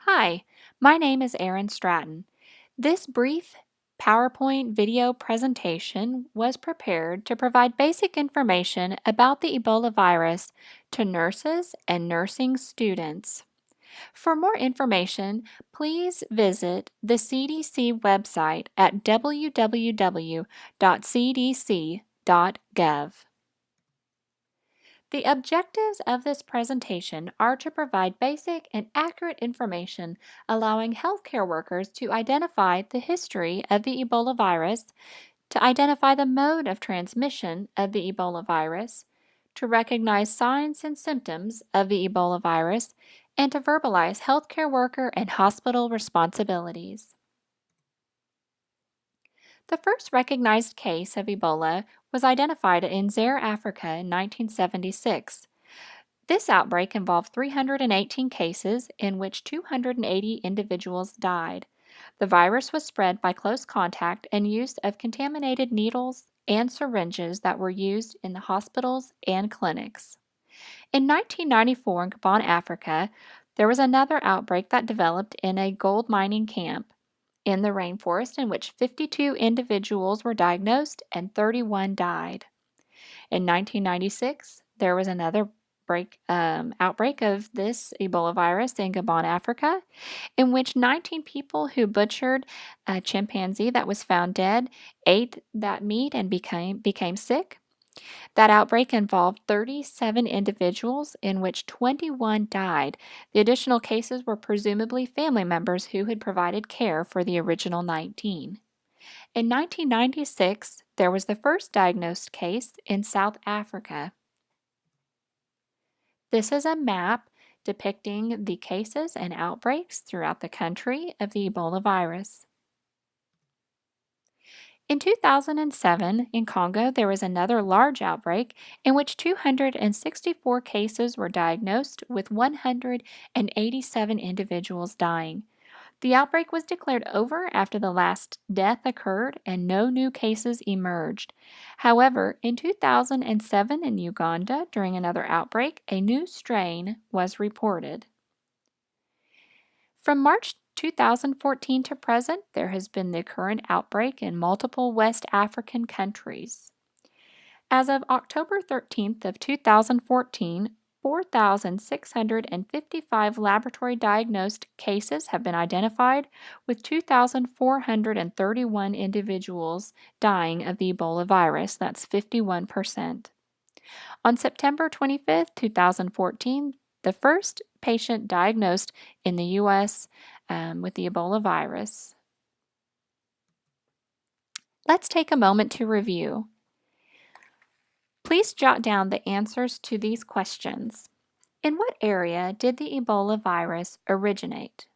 Hi, my name is Erin Stratton. This brief PowerPoint video presentation was prepared to provide basic information about the Ebola virus to nurses and nursing students. For more information, please visit the CDC website at www.cdc.gov. The objectives of this presentation are to provide basic and accurate information allowing healthcare workers to identify the history of the Ebola virus, to identify the mode of transmission of the Ebola virus, to recognize signs and symptoms of the Ebola virus, and to verbalize healthcare worker and hospital responsibilities. The first recognized case of Ebola was identified in Zaire, Africa in 1976. This outbreak involved 318 cases in which 280 individuals died. The virus was spread by close contact and use of contaminated needles and syringes that were used in the hospitals and clinics. In 1994 in Gabon, Africa, there was another outbreak that developed in a gold mining camp in the rainforest in which 52 individuals were diagnosed and 31 died. In 1996, there was another outbreak of this Ebola virus in Gabon, Africa, in which 19 people who butchered a chimpanzee that was found dead ate that meat and became sick. That outbreak involved 37 individuals, in which 21 died. The additional cases were presumably family members who had provided care for the original 19. In 1996, there was the first diagnosed case in South Africa. This is a map depicting the cases and outbreaks throughout the country of the Ebola virus. In 2007, in Congo, there was another large outbreak in which 264 cases were diagnosed, with 187 individuals dying. The outbreak was declared over after the last death occurred and no new cases emerged. However, in 2007 in Uganda, during another outbreak, a new strain was reported. From March 2014 to present, there has been the current outbreak in multiple West African countries. As of October 13th of 2014, 4,655 laboratory diagnosed cases have been identified, with 2,431 individuals dying of the Ebola virus. That's 51%. On September 25th, 2014, the first patient diagnosed in the U.S. With the Ebola virus. Let's take a moment to review. Please jot down the answers to these questions. In what area did the Ebola virus originate?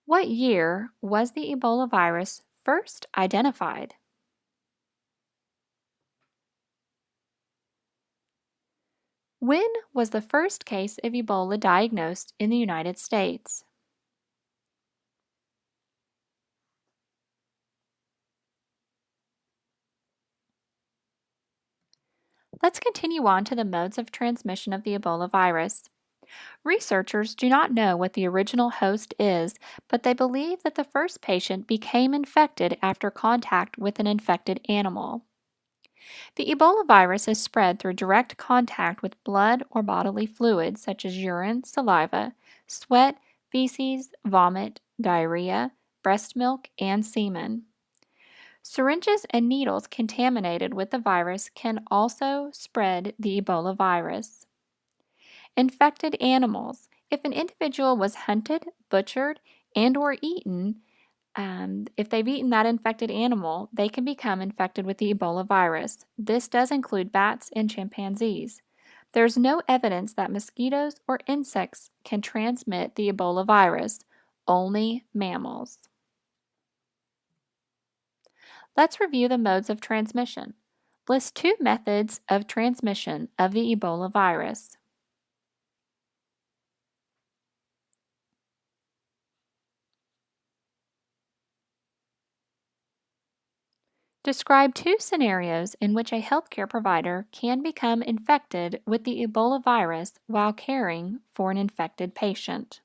What year was the Ebola virus first identified? When was the first case of Ebola diagnosed in the United States? Let's continue on to the modes of transmission of the Ebola virus. Researchers do not know what the original host is, but they believe that the first patient became infected after contact with an infected animal. The Ebola virus is spread through direct contact with blood or bodily fluids such as urine, saliva, sweat, feces, vomit, diarrhea, breast milk, and semen. Syringes and needles contaminated with the virus can also spread the Ebola virus. Infected animals. If an individual was hunted, butchered, and or eaten, if they've eaten that infected animal, they can become infected with the Ebola virus. This does include bats and chimpanzees. There's no evidence that mosquitoes or insects can transmit the Ebola virus, only mammals. Let's review the modes of transmission. List two methods of transmission of the Ebola virus. Describe two scenarios in which a healthcare provider can become infected with the Ebola virus while caring for an infected patient.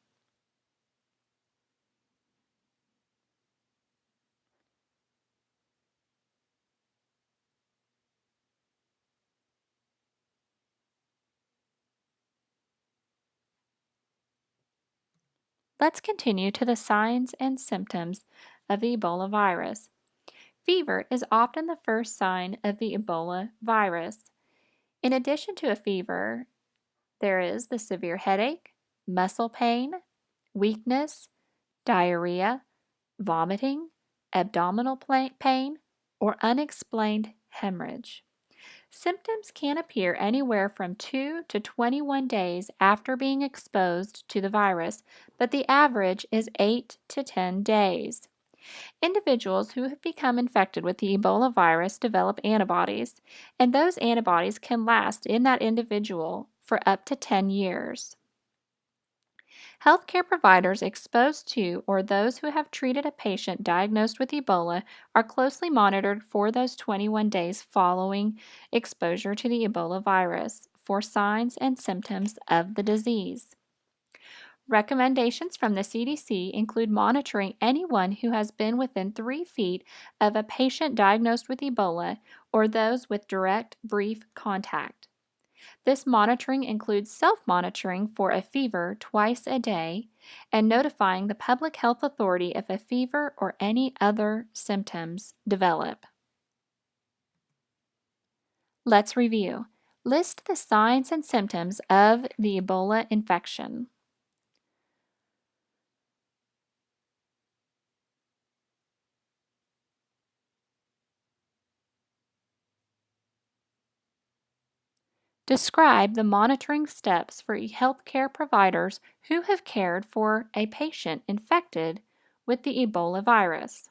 Let's continue to the signs and symptoms of the Ebola virus. Fever is often the first sign of the Ebola virus. In addition to a fever, there is the severe headache, muscle pain, weakness, diarrhea, vomiting, abdominal pain, or unexplained hemorrhage. Symptoms can appear anywhere from 2 to 21 days after being exposed to the virus, but the average is 8 to 10 days. Individuals who have become infected with the Ebola virus develop antibodies, and those antibodies can last in that individual for up to 10 years. Healthcare providers exposed to or those who have treated a patient diagnosed with Ebola are closely monitored for those 21 days following exposure to the Ebola virus for signs and symptoms of the disease. Recommendations from the CDC include monitoring anyone who has been within 3 feet of a patient diagnosed with Ebola or those with direct brief contact. This monitoring includes self-monitoring for a fever twice a day and notifying the public health authority if a fever or any other symptoms develop. Let's review. List the signs and symptoms of the Ebola infection. Describe the monitoring steps for healthcare providers who have cared for a patient infected with the Ebola virus.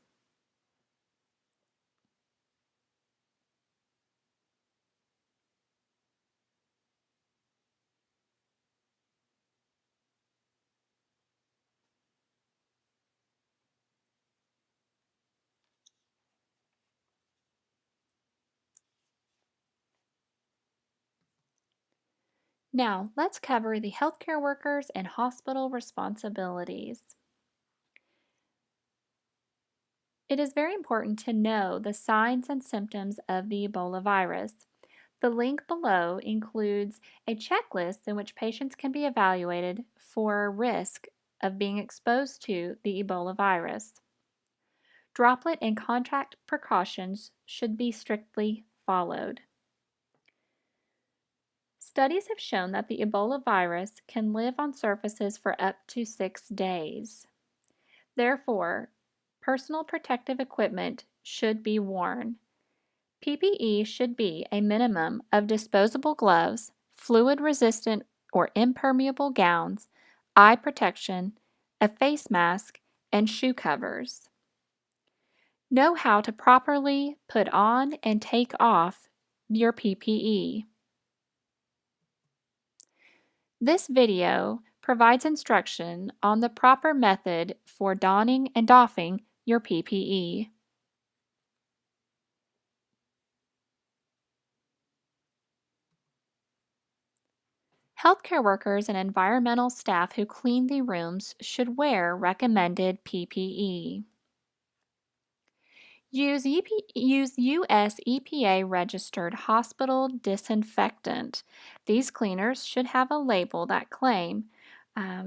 Now, let's cover the healthcare workers and hospital responsibilities. It is very important to know the signs and symptoms of the Ebola virus. The link below includes a checklist in which patients can be evaluated for risk of being exposed to the Ebola virus. Droplet and contact precautions should be strictly followed. Studies have shown that the Ebola virus can live on surfaces for up to 6 days. Therefore, personal protective equipment should be worn. PPE should be a minimum of disposable gloves, fluid-resistant or impermeable gowns, eye protection, a face mask, and shoe covers. Know how to properly put on and take off your PPE. This video provides instruction on the proper method for donning and doffing your PPE. Healthcare workers and environmental staff who clean the rooms should wear recommended PPE. Use U.S. EPA registered hospital disinfectant. These cleaners should have a label that claim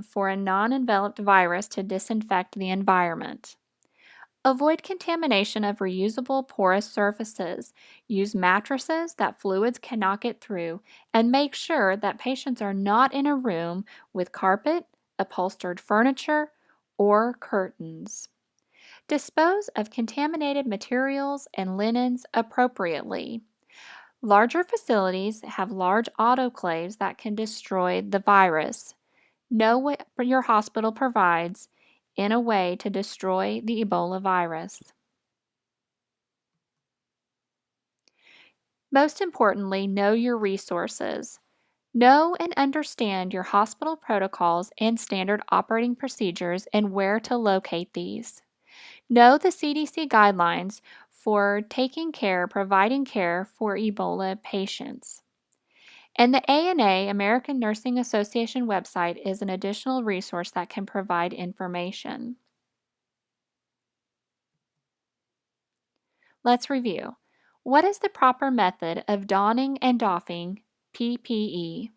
for a non-enveloped virus to disinfect the environment. Avoid contamination of reusable porous surfaces. Use mattresses that fluids cannot get through, and make sure that patients are not in a room with carpet, upholstered furniture, or curtains. Dispose of contaminated materials and linens appropriately. Larger facilities have large autoclaves that can destroy the virus. Know what your hospital provides in a way to destroy the Ebola virus. Most importantly, know your resources. Know and understand your hospital protocols and standard operating procedures and where to locate these. Know the CDC guidelines for providing care for Ebola patients. And the ANA, American Nursing Association website, is an additional resource that can provide information. Let's review. What is the proper method of donning and doffing PPE?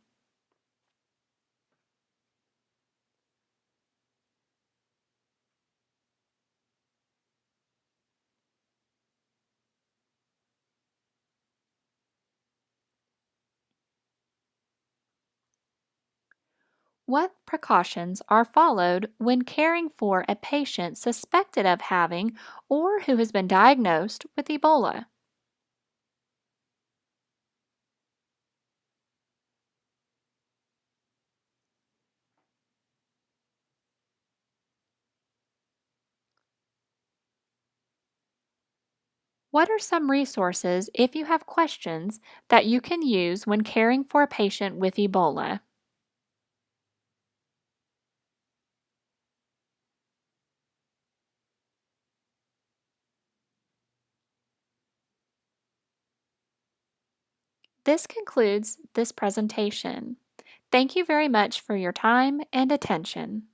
What precautions are followed when caring for a patient suspected of having or who has been diagnosed with Ebola? What are some resources, if you have questions, that you can use when caring for a patient with Ebola? This concludes this presentation. Thank you very much for your time and attention.